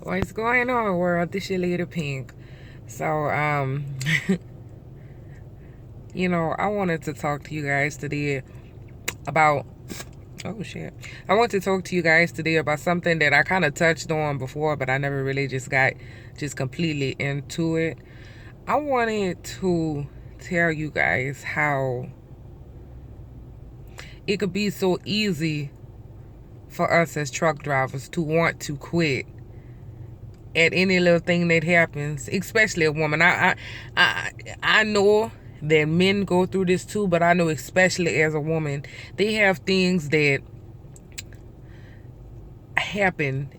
What's going on, world? This your little Pink. So, I wanted to talk to you guys today about, oh shit. I want to talk to you guys today about something that I kind of touched on before, but I never really just got completely into it. I wanted to tell you guys how it could be so easy for us as truck drivers to want to quit at any little thing that happens, especially a woman. I know that men go through this too, but I know especially as a woman, they have things that happen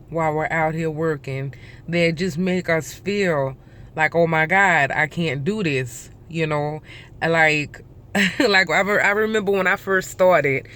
while we're out here working that just make us feel like, oh my God, I can't do this. Like like I remember when I first started,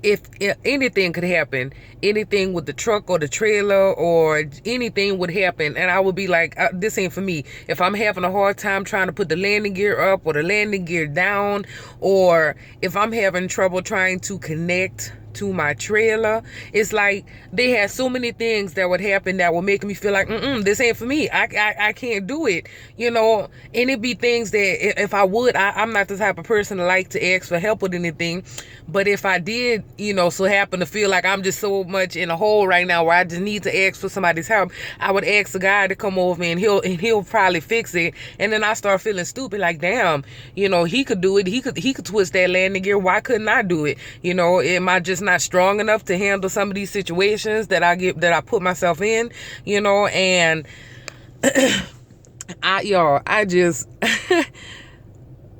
if anything could happen, anything with the truck or the trailer or anything would happen, and I would be like, this ain't for me. If I'm having a hard time trying to put the landing gear up or the landing gear down, or if I'm having trouble trying to connect to my trailer, it's like they had so many things that would happen that would make me feel like, this ain't for me. I can't do it, and it'd be things that if I would, I'm not the type of person to like to ask for help with anything, but if I did, so happen to feel like I'm just so much in a hole right now where I just need to ask for somebody's help, I would ask the guy to come over and he'll probably fix it, and then I start feeling stupid, like, damn, he could do it, he could twist that landing gear, why couldn't I do it? Am I just not strong enough to handle some of these situations that I put myself in, and I just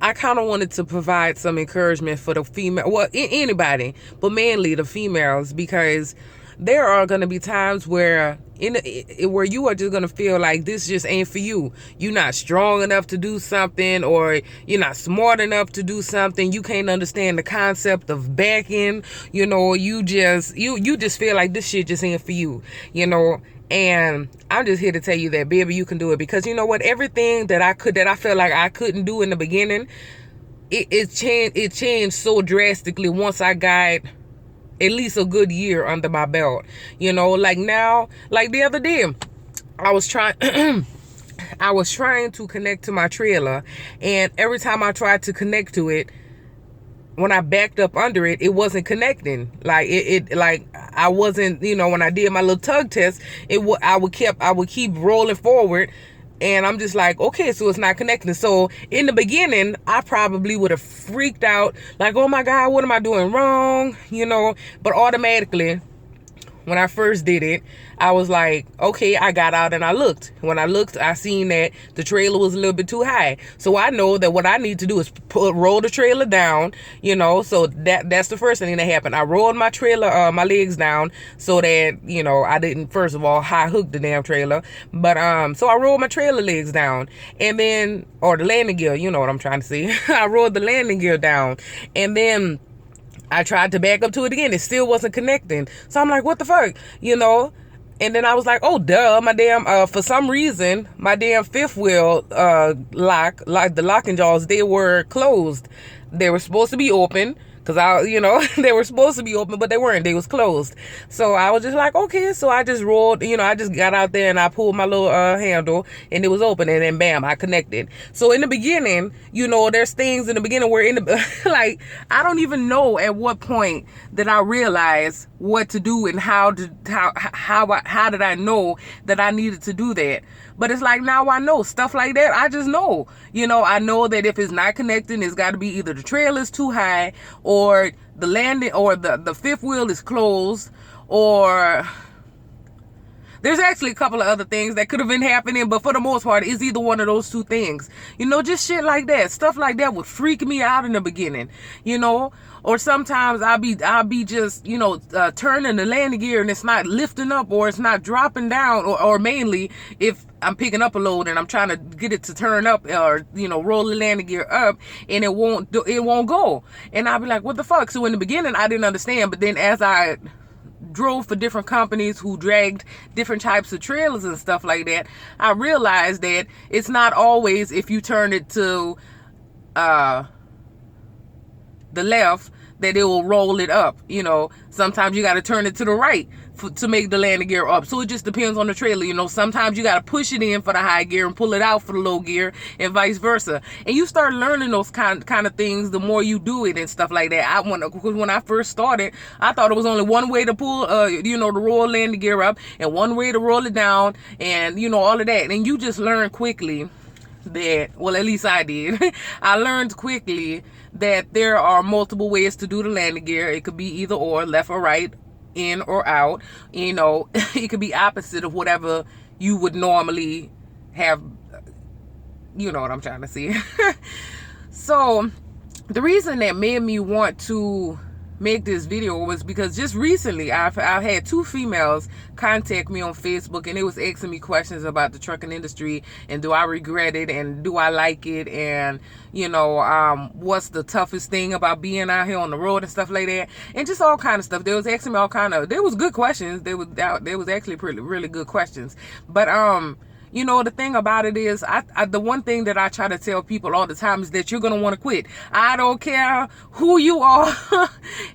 I kind of wanted to provide some encouragement for the female, well, anybody, but mainly the females, because there are going to be times where where you are just going to feel like this just ain't for you. You're not strong enough to do something, or you're not smart enough to do something. You can't understand the concept of backing. You just feel like this shit just ain't for you. And I'm just here to tell you that, baby, you can do it, because you know what? Everything that I felt like I couldn't do in the beginning, it changed so drastically once I got at least a good year under my belt. Like now, like the other day, I was trying I was trying to connect to my trailer, and every time I tried to connect to it, when I backed up under it, it wasn't connecting. Like like I wasn't, when I did my little tug test, I would keep rolling forward, and I'm just like, okay, so it's not connecting. So in the beginning, I probably would have freaked out, like, oh my God, what am I doing wrong? But automatically, when I first did it, I was like, okay, I got out and I looked. When I looked, I seen that the trailer was a little bit too high. So I know that what I need to do is roll the trailer down, so that's the first thing that happened. I rolled my trailer, my legs down, so that, I didn't, first of all, high hook the damn trailer. But, so I rolled my trailer legs down, and then, or the landing gear, you know what I'm trying to say. I rolled the landing gear down, and then I tried to back up to it again. It still wasn't connecting. So I'm like, what the fuck? And then I was like, oh, duh, my damn, for some reason, my damn fifth wheel lock, the locking jaws, they were closed. They were supposed to be open, because they were supposed to be open, but they weren't. They was closed. So I was just like, okay. So I just rolled, I just got out there and I pulled my little handle, and it was open, and then bam, I connected. So in the beginning, there's things in the beginning where like, I don't even know at what point that I realized what to do and how did I know that I needed to do that. But it's like, now I know stuff like that. I just know, I know that if it's not connecting, it's got to be either the trailer's too high, or the landing, or the fifth wheel is closed, or there's actually a couple of other things that could have been happening, but for the most part, it's either one of those two things. Just shit like that. Stuff like that would freak me out in the beginning, Or sometimes I'll be just, turning the landing gear and it's not lifting up, or it's not dropping down, or mainly if I'm picking up a load and I'm trying to get it to turn up, or, roll the landing gear up, and it won't go. And I'll be like, what the fuck? So in the beginning, I didn't understand, but then as I drove for different companies who dragged different types of trailers and stuff like that, I realized that it's not always if you turn it to the left that it will roll it up. Sometimes you got to turn it to the right to make the landing gear up. So it just depends on the trailer. You know, sometimes you got to push it in for the high gear and pull it out for the low gear, and vice versa. And you start learning those kind of things the more you do it and stuff like that. Because when I first started, I thought it was only one way to pull, you know, to roll landing gear up, and one way to roll it down, and you know, all of that. And you just learn quickly that, well, at least I did. I learned quickly that there are multiple ways to do the landing gear. It could be either or, left or right, in or out. You know, it could be opposite of whatever you would normally have. You know what I'm trying to say. So the reason that made me want to make this video was because just recently I've had two females contact me on Facebook, and they was asking me questions about the trucking industry, and do I regret it, and do I like it, and you know, what's the toughest thing about being out here on the road and stuff like that, and just all kind of stuff. They was asking me all kind of, there was good questions. They was actually really good questions. But you know, the thing about it is, the one thing that I try to tell people all the time is that you're going to want to quit. I don't care who you are,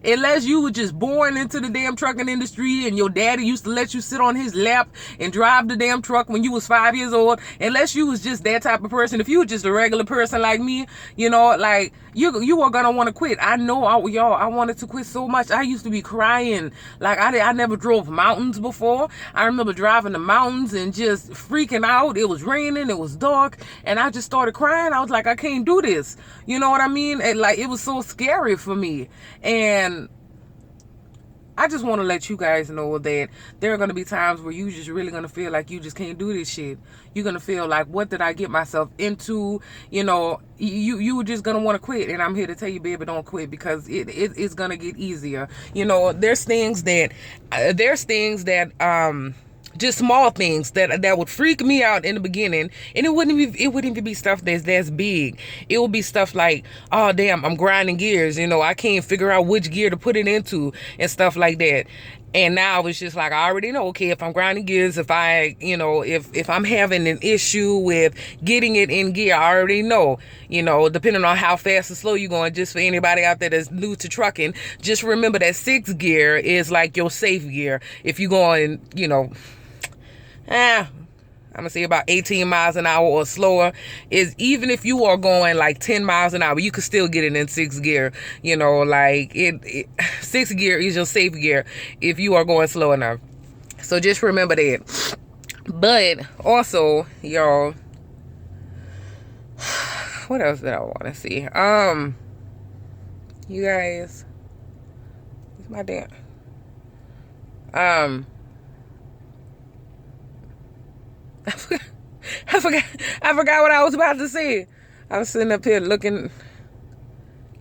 unless you were just born into the damn trucking industry and your daddy used to let you sit on his lap and drive the damn truck when you was 5 years old. Unless you was just that type of person. If you were just a regular person like me, you know, like, you are going to want to quit. I know, I wanted to quit so much. I used to be crying. Like, I never drove mountains before. I remember driving the mountains and just freaking out. It was raining, it was dark, and I just started crying. I was like, I can't do this. You know what I mean? And like, it was so scary for me. And I just want to let you guys know that there are going to be times where you just really going to feel like you just can't do this shit. You're going to feel like, what did I get myself into? You know, you just going to want to quit. And I'm here to tell you, baby, don't quit, because it's going to get easier. You know, there's things that just small things that would freak me out in the beginning, and it wouldn't even be stuff that's big. It would be stuff like, oh damn, I'm grinding gears, you know, I can't figure out which gear to put it into and stuff like that. And now it's just like, I already know, okay, if I'm grinding gears, if I'm having an issue with getting it in gear, I already know, you know, depending on how fast or slow you're going. Just for anybody out there that's new to trucking, just remember that 6th gear is like your safe gear. If you're going, you know, I'm gonna say about 18 miles an hour or slower, is even if you are going like 10 miles an hour, you could still get it in 6th gear. You know, like 6th gear is your safe gear if you are going slow enough. So just remember that. But also, y'all, what else did I want to see? You guys, it's my damn. I forgot what I was about to say. I was sitting up here looking.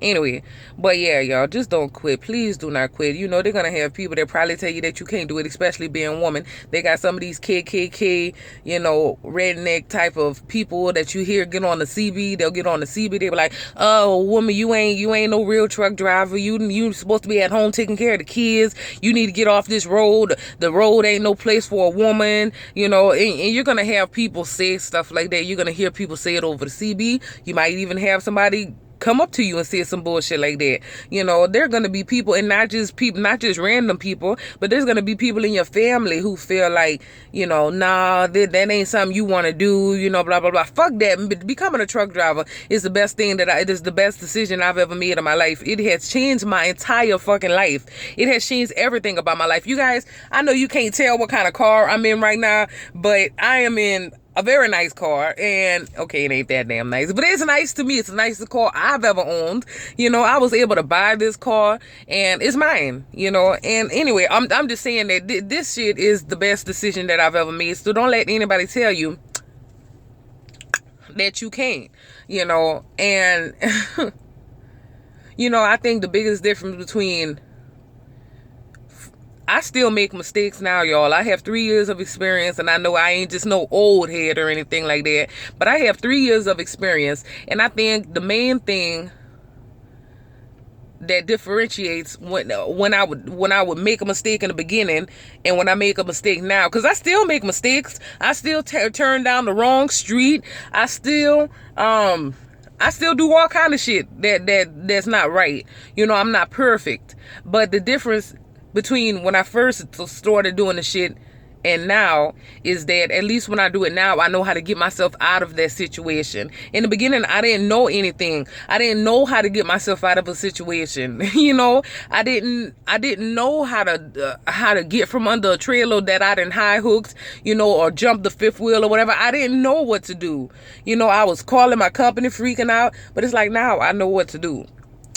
Anyway, but yeah, y'all, just don't quit. Please do not quit. You know, they're going to have people that probably tell you that you can't do it, especially being a woman. They got some of these KKK, you know, redneck type of people that you hear get on the CB. They'll get on the CB. They'll be like, oh, woman, you ain't no real truck driver. You supposed to be at home taking care of the kids. You need to get off this road. The road ain't no place for a woman, you know, and you're going to have people say stuff like that. You're going to hear people say it over the CB. You might even have somebody come up to you and say some bullshit like that. You know, there are going to be people, and not just random people, but there's going to be people in your family who feel like, you know, nah, that ain't something you want to do, you know, blah, blah, blah. Fuck that. Becoming a truck driver is the best thing it is the best decision I've ever made in my life. It has changed my entire fucking life. It has changed everything about my life. You guys, I know you can't tell what kind of car I'm in right now, but I am in a very nice car. And okay, it ain't that damn nice, but it's nice to me. It's the nicest car I've ever owned. You know, I was able to buy this car and it's mine, you know. And anyway, I'm just saying that this shit is the best decision that I've ever made. So don't let anybody tell you that you can't, you know. And you know, I think the biggest difference between, I still make mistakes now, y'all. I have 3 years of experience, and I know I ain't just no old head or anything like that, but I have 3 years of experience. And I think the main thing that differentiates when I would make a mistake in the beginning and when I make a mistake now, because I still make mistakes. I still turn down the wrong street. I still do all kind of shit that's not right. You know, I'm not perfect, but the difference between when I first started doing the shit and now is that at least when I do it now, I know how to get myself out of that situation. In the beginning, I didn't know anything. I didn't know how to get myself out of a situation. You know, I didn't know how to get from under a trailer that I done high hooked, you know, or jump the fifth wheel or whatever. I didn't know what to do. You know, I was calling my company, freaking out, but it's like now I know what to do.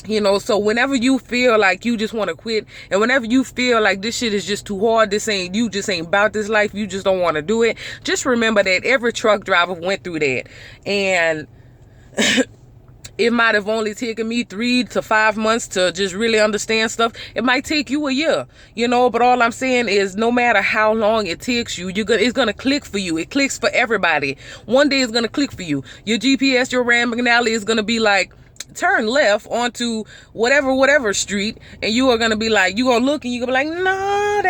You know, so whenever you feel like you just want to quit, and whenever you feel like this shit is just too hard, you just ain't about this life, you just don't want to do it, just remember that every truck driver went through that. And it might have only taken me 3 to 5 months to just really understand stuff. It might take you a year, you know, but all I'm saying is no matter how long it takes you, it's going to click for you. It clicks for everybody. One day it's going to click for you. Your GPS, your Ram McNally is going to be like, turn left onto whatever street, and you are going to be like, you going to look and you going to be like, nah,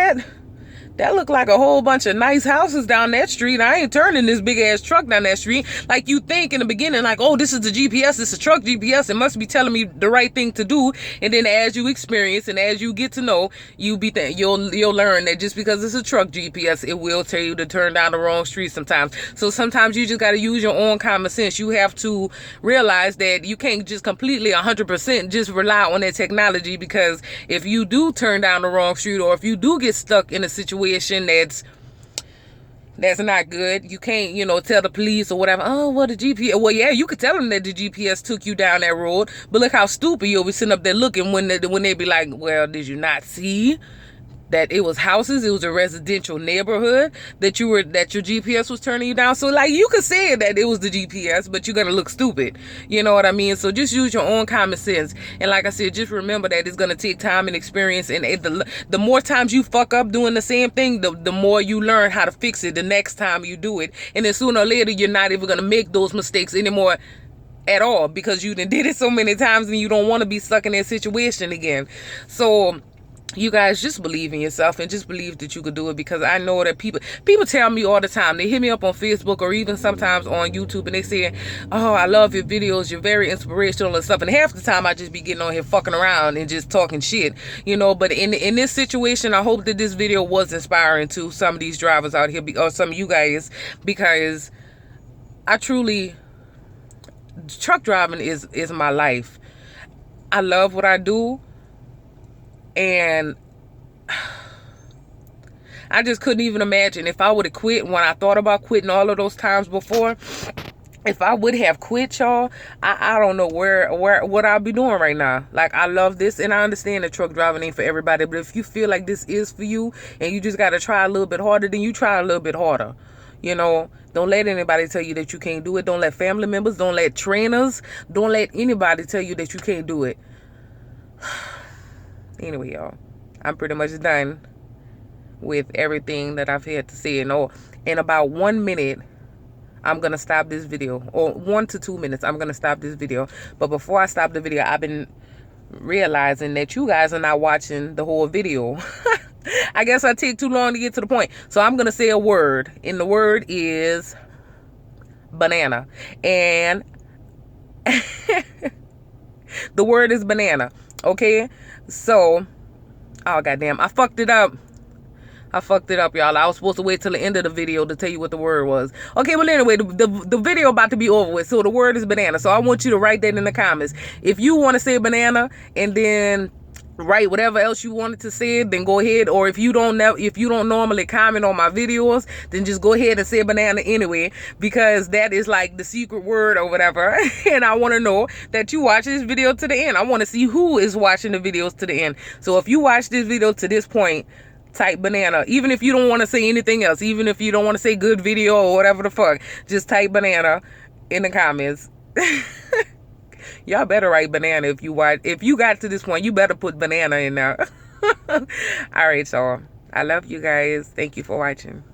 that look like a whole bunch of nice houses down that street. I ain't turning this big ass truck down that street. Like you think in the beginning, like, oh, this is the GPS, it's a truck GPS, it must be telling me the right thing to do. And then as you experience and as you get to know, you'll learn that just because it's a truck GPS, it will tell you to turn down the wrong street sometimes. So sometimes you just got to use your own common sense. You have to realize that you can't just completely 100% just rely on that technology, because if you do turn down the wrong street, or if you do get stuck in a situation that's not good, you can't, you know, tell the police or whatever, oh, well, the GPS, well, yeah, you could tell them that the GPS took you down that road, but look how stupid you'll be sitting up there looking when they be like, well, did you not see that it was houses, it was a residential neighborhood that your GPS was turning you down? So like, you could say that it was the GPS, but you're gonna look stupid, you know what I mean? So just use your own common sense. And like I said, just remember that it's gonna take time and experience, and the more times you fuck up doing the same thing, the more you learn how to fix it the next time you do it. And then sooner or later, you're not even gonna make those mistakes anymore at all, because you done did it so many times and you don't want to be stuck in that situation again. So you guys, just believe in yourself and just believe that you could do it, because I know that people tell me all the time. They hit me up on Facebook or even sometimes on YouTube, and they say, oh, I love your videos, you're very inspirational and stuff. And half the time I just be getting on here fucking around and just talking shit, you know. But in this situation, I hope that this video was inspiring to some of these drivers out here, or some of you guys, because I truly, truck driving is my life. I love what I do. And I just couldn't even imagine if I would have quit when I thought about quitting all of those times before. If I would have quit, y'all, I don't know what I'll be doing right now. Like, I love this, and I understand that truck driving ain't for everybody, but if you feel like this is for you and you just got to try a little bit harder, then you try a little bit harder. You know, don't let anybody tell you that you can't do it. Don't let family members, don't let trainers, don't let anybody tell you that you can't do it. Anyway, y'all, I'm pretty much done with everything that I've had to say. And in about 1 minute, I'm going to stop this video. Or 1 to 2 minutes, I'm going to stop this video. But before I stop the video, I've been realizing that you guys are not watching the whole video. I guess I take too long to get to the point. So I'm going to say a word. And the word is banana. And the word is banana. Okay? So, oh goddamn, I fucked it up, y'all. I was supposed to wait till the end of the video to tell you what the word was. Okay, well anyway, the video about to be over with. So the word is banana. So I want you to write that in the comments. If you want to say banana and then write whatever else you wanted to say, then go ahead. Or if you don't normally comment on my videos, then just go ahead and say banana anyway, because that is like the secret word or whatever. And I want to know that you watch this video to the end. I want to see who is watching the videos to the end. So if you watch this video to this point, type banana. Even if you don't want to say anything else, even if you don't want to say good video or whatever the fuck, just type banana in the comments. Y'all better write banana if you watch. If you got to this point, you better put banana in there. All right, y'all. I love you guys. Thank you for watching.